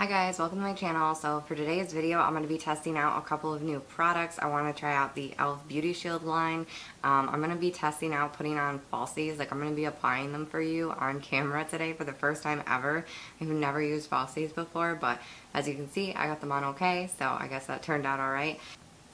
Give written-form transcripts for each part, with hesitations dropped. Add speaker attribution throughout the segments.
Speaker 1: Hi guys, welcome to my channel. So for today's video, I'm going to be testing out a couple of new products. I want to try out the e.l.f. Beauty Shield line. I'm going to be testing out putting on falsies. I'm going to be applying them for you on camera today for the first time ever. I've never used falsies before, but as you can see, I got them on okay, so I guess that turned out alright.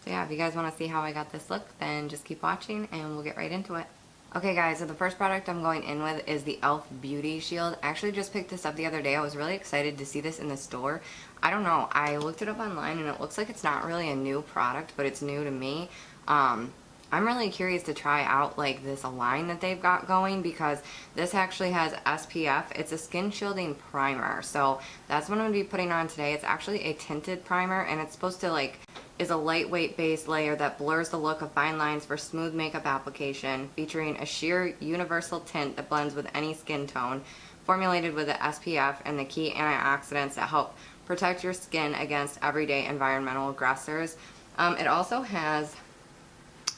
Speaker 1: So yeah, if you guys want to see how I got this look, then just keep watching and we'll get right into it. Okay guys, so the first product I'm going in with is the e.l.f. Beauty Shield. I actually just picked this up the other day. I was really excited to see this in the store. I don't know, I looked it up online and it looks like it's not really a new product, but it's new to me. I'm really curious to try out like this line that they've got going because this actually has SPF. It's a skin shielding primer, so that's what I'm going to be putting on today. It's actually a tinted primer and it's supposed to is a lightweight base layer that blurs the look of fine lines for smooth makeup application, featuring a sheer universal tint that blends with any skin tone, formulated with the SPF and the key antioxidants that help protect your skin against everyday environmental aggressors. It also has,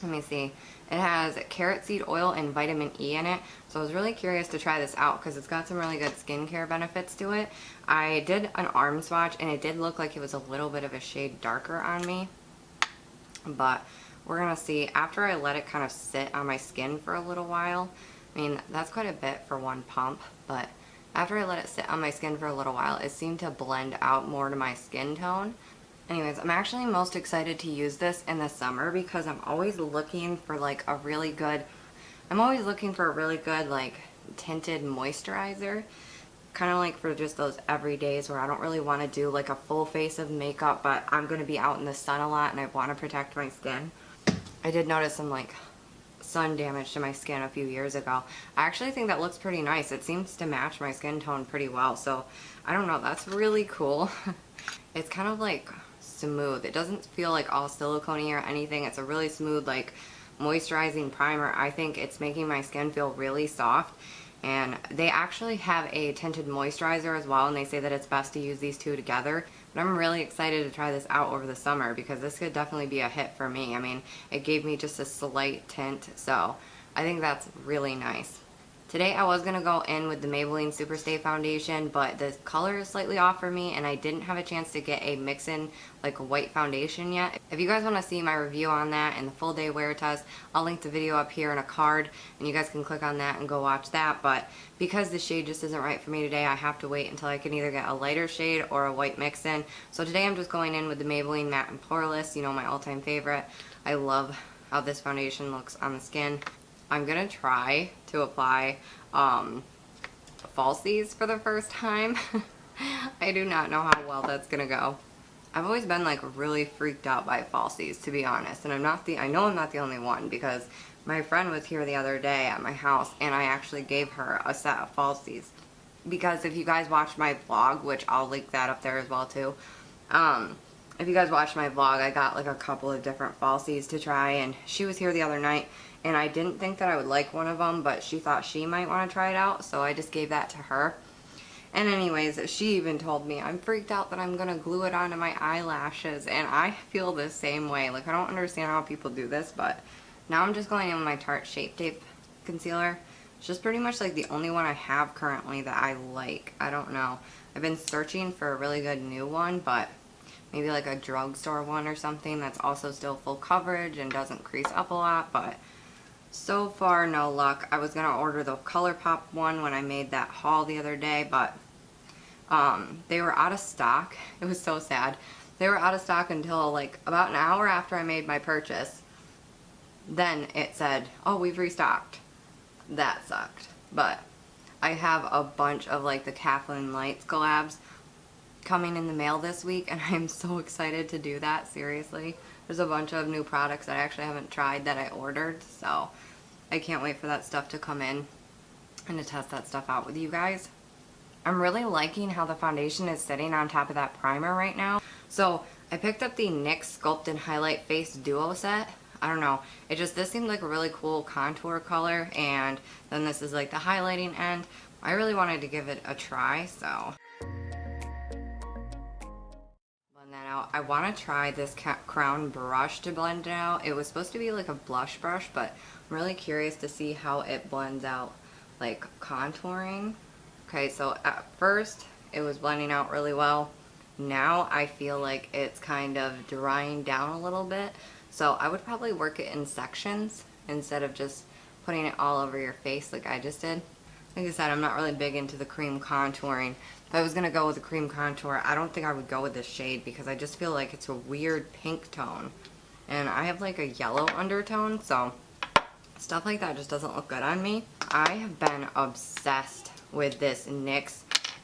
Speaker 1: let me see, it has carrot seed oil and vitamin E in it, so I was really curious to try this out because it's got some really good skincare benefits to it. I did an arm swatch and it did look like it was a little bit of a shade darker on me, but we're gonna see. After I let it kind of sit on my skin for a little while, I mean that's quite a bit for one pump, but after I let it sit on my skin for a little while, it seemed to blend out more to my skin tone. Anyways, I'm actually most excited to use this in the summer because I'm always looking for a really good tinted moisturizer. Kind of like for just those everydays where I don't really want to do like a full face of makeup, but I'm going to be out in the sun a lot and I want to protect my skin. I did notice some sun damage to my skin a few years ago. I actually think that looks pretty nice. It seems to match my skin tone pretty well, so I don't know, that's really cool. It's kind of smooth. It doesn't feel all silicone-y or anything. It's a really smooth moisturizing primer. I think it's making my skin feel really soft, and they actually have a tinted moisturizer as well, and they say that it's best to use these two together. But I'm really excited to try this out over the summer because this could definitely be a hit for me. I mean, it gave me just a slight tint, so I think that's really nice. Today I was going to go in with the Maybelline Superstay Foundation, but the color is slightly off for me and I didn't have a chance to get a mix-in white foundation yet. If you guys want to see my review on that and the full day wear test, I'll link the video up here in a card and you guys can click on that and go watch that. But because the shade just isn't right for me today, I have to wait until I can either get a lighter shade or a white mix-in. So today I'm just going in with the Maybelline Matte and Poreless, you know, my all-time favorite. I love how this foundation looks on the skin. I'm going to try to apply falsies for the first time. I do not know how well that's going to go. I've always been really freaked out by falsies, to be honest, and I know I'm not the only one because my friend was here the other day at my house and I actually gave her a set of falsies. Because if you guys watched my vlog, which I'll link that up there as well too, if you guys watched my vlog, I got a couple of different falsies to try, and she was here the other night and I didn't think that I would like one of them, but she thought she might want to try it out, so I just gave that to her. And anyways, she even told me, I'm freaked out that I'm going to glue it onto my eyelashes, and I feel the same way. I don't understand how people do this, but now I'm just going in with my Tarte Shape Tape Concealer. It's just pretty much the only one I have currently that I like. I don't know. I've been searching for a really good new one, but maybe a drugstore one or something that's also still full coverage and doesn't crease up a lot, but so far no luck. I was gonna order the ColourPop one when I made that haul the other day, but they were out of stock. It was so sad. They were out of stock until about an hour after I made my purchase. Then it said, oh, we've restocked. That sucked. But I have a bunch of the Kathleen Lights collabs coming in the mail this week, and I'm so excited to do that. Seriously, there's a bunch of new products that I actually haven't tried that I ordered, so I can't wait for that stuff to come in and to test that stuff out with you guys. I'm really liking how the foundation is sitting on top of that primer right now. So I picked up the NYX Sculpt and Highlight Face Duo set. I don't know, this seemed like a really cool contour color, and then this is the highlighting end. I really wanted to give it a try, so that out. I want to try this Crown brush to blend it out. It was supposed to be a blush brush, but I'm really curious to see how it blends out contouring. Okay, so at first it was blending out really well, Now I feel like it's kind of drying down a little bit. So I would probably work it in sections instead of just putting it all over your face like I just did. Like I said, I'm not really big into the cream contouring. If I was going to go with a cream contour, I don't think I would go with this shade because I just feel like it's a weird pink tone. And I have like a yellow undertone, so stuff like that just doesn't look good on me. I have been obsessed with this NYX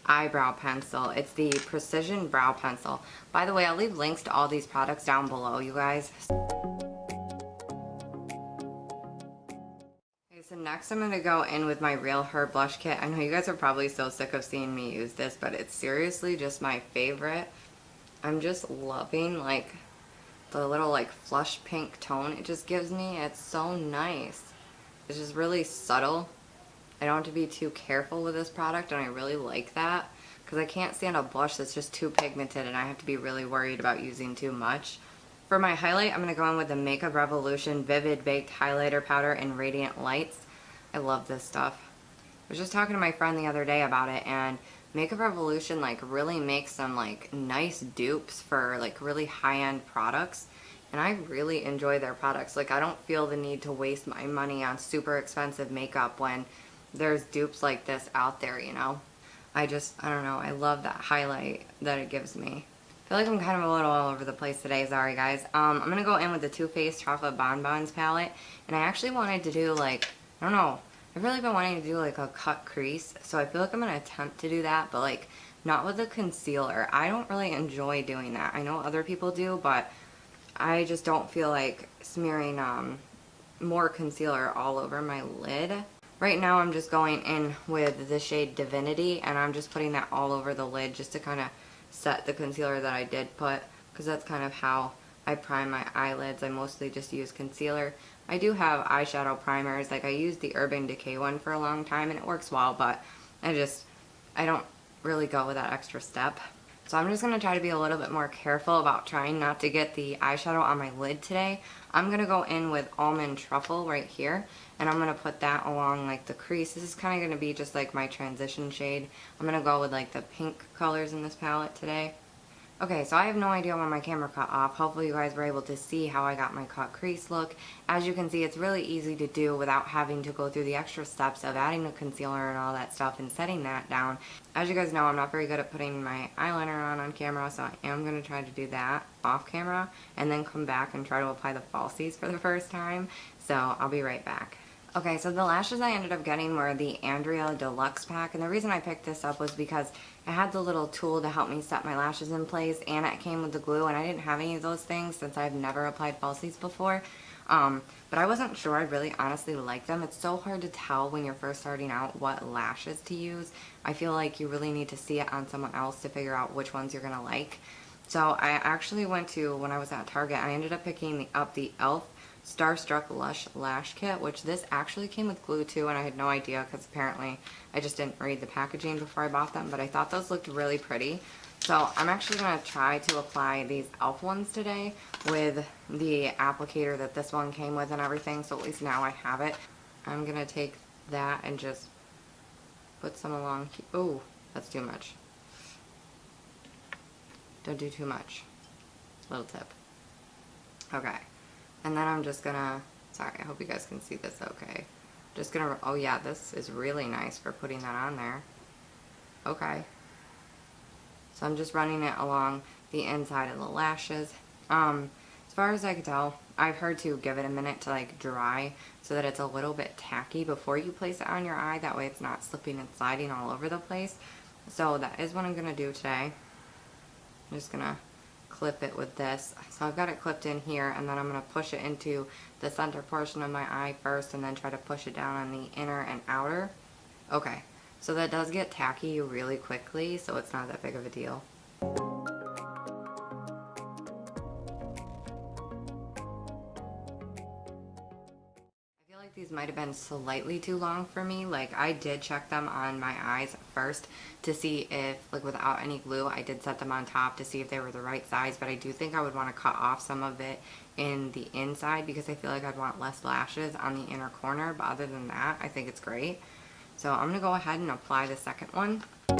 Speaker 1: eyebrow pencil. It's the Precision Brow Pencil. By the way, I'll leave links to all these products down below, you guys. So next I'm going to go in with my Real Her blush kit. I know you guys are probably so sick of seeing me use this, but it's seriously just my favorite. I'm just loving like the little like flush pink tone it just gives me. It's so nice. It's just really subtle. I don't have to be too careful with this product, and I really like that because I can't stand a blush that's just too pigmented and I have to be really worried about using too much. For my highlight, I'm going to go in with the Makeup Revolution Vivid Baked Highlighter Powder in Radiant Lights. I love this stuff. I was just talking to my friend the other day about it, and Makeup Revolution like really makes some like nice dupes for like really high-end products, and I really enjoy their products. Like I don't feel the need to waste my money on super expensive makeup when there's dupes like this out there, you know? I don't know, I love that highlight that it gives me. I feel like I'm kind of a little all over the place today, sorry guys. I'm going to go in with the Too Faced Chocolate Bonbons palette, and I actually wanted to do like, I don't know, I've really been wanting to do like a cut crease, so I feel like I'm going to attempt to do that, but like not with a concealer. I don't really enjoy doing that. I know other people do, but I just don't feel like smearing more concealer all over my lid. Right now I'm just going in with the shade Divinity, and I'm just putting that all over the lid just to kind of set the concealer that I did put, because that's kind of how I prime my eyelids. I mostly just use concealer. I do have eyeshadow primers, like I used the Urban Decay one for a long time and it works well, but I don't really go with that extra step. So I'm just going to try to be a little bit more careful about trying not to get the eyeshadow on my lid today. I'm going to go in with Almond Truffle right here, and I'm going to put that along like the crease. This is kind of going to be just like my transition shade. I'm going to go with like the pink colors in this palette today. Okay, so I have no idea when my camera cut off. Hopefully you guys were able to see how I got my cut crease look. As you can see, it's really easy to do without having to go through the extra steps of adding the concealer and all that stuff and setting that down. As you guys know, I'm not very good at putting my eyeliner on camera, so I am going to try to do that off camera and then come back and try to apply the falsies for the first time. So I'll be right back. Okay, so the lashes I ended up getting were the Andrea Deluxe Pack, and the reason I picked this up was because it had the little tool to help me set my lashes in place, and it came with the glue, and I didn't have any of those things since I've never applied falsies before. But I wasn't sure I really honestly like them. It's so hard to tell when you're first starting out what lashes to use. I feel like you really need to see it on someone else to figure out which ones you're going to like. So I actually went to, when I was at Target, I ended up picking up the e.l.f. Starstruck Lush Lash Kit, which this actually came with glue too, and I had no idea because apparently I just didn't read the packaging before I bought them, but I thought those looked really pretty. So I'm actually going to try to apply these e.l.f. ones today with the applicator that this one came with and everything, so at least now I have it. I'm going to take that and just put some along here. Oh, that's too much. Don't do too much. Little tip. Okay. And then I'm just gonna, sorry, I hope you guys can see this okay. Just gonna, oh yeah, this is really nice for putting that on there. Okay. So I'm just running it along the inside of the lashes. As far as I can tell, I've heard to give it a minute to like dry so that it's a little bit tacky before you place it on your eye. That way it's not slipping and sliding all over the place. So that is what I'm gonna do today. I'm just gonna clip it with this. So I've got it clipped in here, and then I'm going to push it into the center portion of my eye first and then try to push it down on the inner and outer. Okay, so that does get tacky really quickly, so it's not that big of a deal. These might have been slightly too long for me. Like I did check them on my eyes first to see if, like without any glue, I did set them on top to see if they were the right size, but I do think I would want to cut off some of it in the inside because I feel like I'd want less lashes on the inner corner, but other than that, I think it's great. So I'm going to go ahead and apply the second one. Now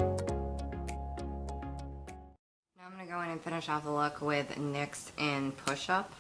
Speaker 1: I'm going to go in and finish off the look with NYX in Push Up.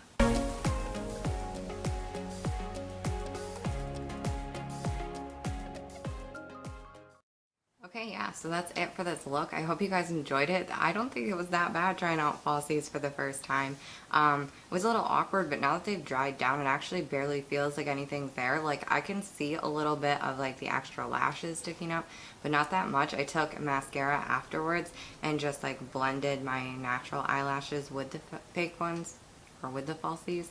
Speaker 1: Okay, yeah, so that's it for this look. I hope you guys enjoyed it. I don't think it was that bad trying out falsies for the first time. It was a little awkward, but now that they've dried down, it actually barely feels like anything's there. Like, I can see a little bit of like the extra lashes sticking up, but not that much. I took mascara afterwards and just like blended my natural eyelashes with the fake ones, or with the falsies.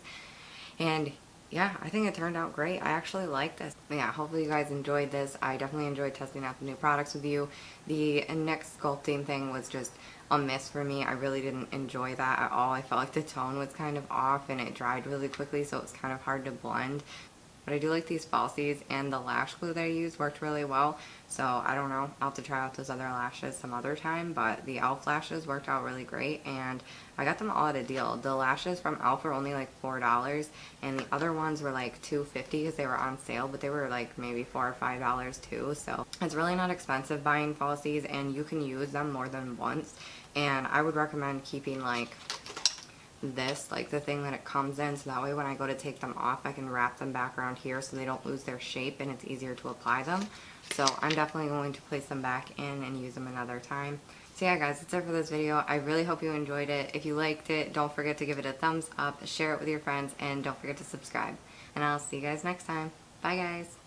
Speaker 1: And yeah, I think it turned out great. I actually like this. Yeah, hopefully you guys enjoyed this. I definitely enjoyed testing out the new products with you. The NYX sculpting thing was just a miss for me. I really didn't enjoy that at all. I felt like the tone was kind of off and it dried really quickly, so it was kind of hard to blend. But I do like these falsies, and the lash glue that I used worked really well. So I don't know, I'll have to try out those other lashes some other time, but the e.l.f. lashes worked out really great, and I got them all at a deal. The lashes from e.l.f. were only like $4, and the other ones were like $2.50 because they were on sale, but they were like maybe $4 or $5 too. So it's really not expensive buying falsies, and you can use them more than once. And I would recommend keeping like this, like the thing that it comes in, so that way when I go to take them off I can wrap them back around here so they don't lose their shape and it's easier to apply them. So I'm definitely going to place them back in and use them another time. So yeah guys, that's it for this video. I really hope you enjoyed it. If you liked it, don't forget to give it a thumbs up, share it with your friends, and don't forget to subscribe. And I'll see you guys next time. Bye guys.